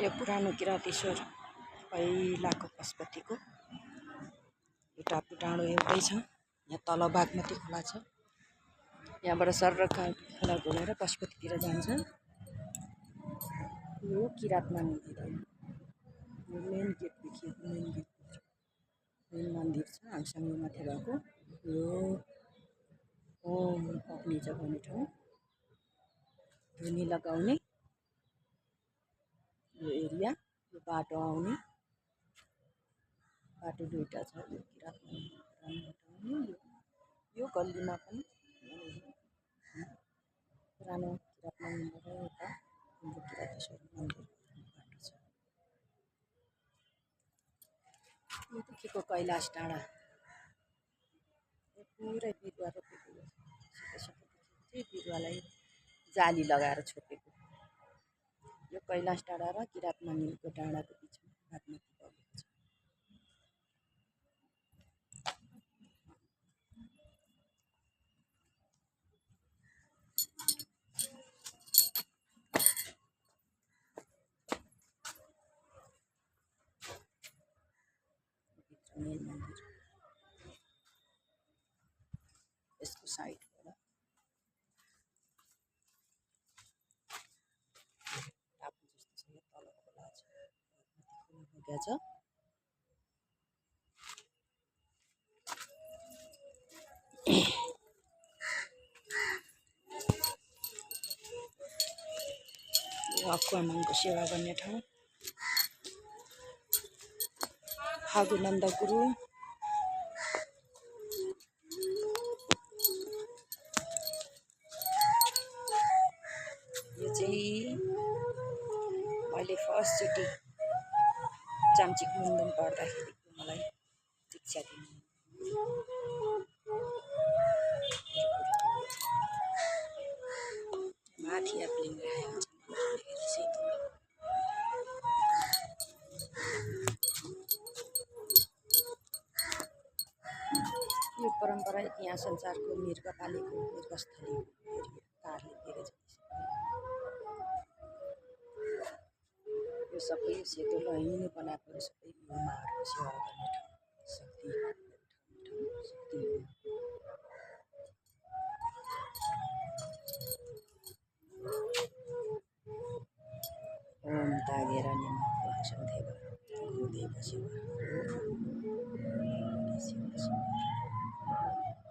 यो पुरानो किरातेश्वर पहिलाको पशुपतिको यो टापु डाँडो एउटै छ। यहाँ तल बागमती खोला छ। यहाँबाट सर खोला घुमेर पशुपतितिर जान्छ। यो किरात मन्दिर हो। यो मेन गेट देखिएको मेन मन्दिर छ हामीसँग माथि भएको। यो ओम अग्नि जगाउने ठाउँ, धुनी लगाउने यो एरिया। यो बाटो आउने बाटो दुईटा छ। यो किरात मन्दिर यो गल्लीमा पनि पुरानो किरात मन्दिर र एउटा किरातेश्वर मन्दिर बाटो छ। यो देखिको कैलाश डाँडा पुरै बिरुवा रोपेको चाहिँ बिरुवालाई जाली लगाएर छोपेको। यो कैलाश डाँडा र किरात मन्दिरको डाँडाको बिचमा बागमती बगेको छ। मेन मन्दिर यसको साइडबाट टापु जस्तो छ। तल खोला छ, खोला छ। अक्वामानको सेवा गर्ने ठाउँ फागुनन्द गुरु। यो चाहिँ मैले फर्स्टचोटि चाम्चिक मुन्डन पढ्दाखेरि मलाई शिक्षा दिनु माथि एप्लिङ राखेको छ। यो परम्परा इतिहास संसारको मृगपालीको मृगस्थली कारणले धेरै यो सबै सेतो लैनो बनाएको सबै माहरूको सेवा गर्ने ठाउँ शक्ति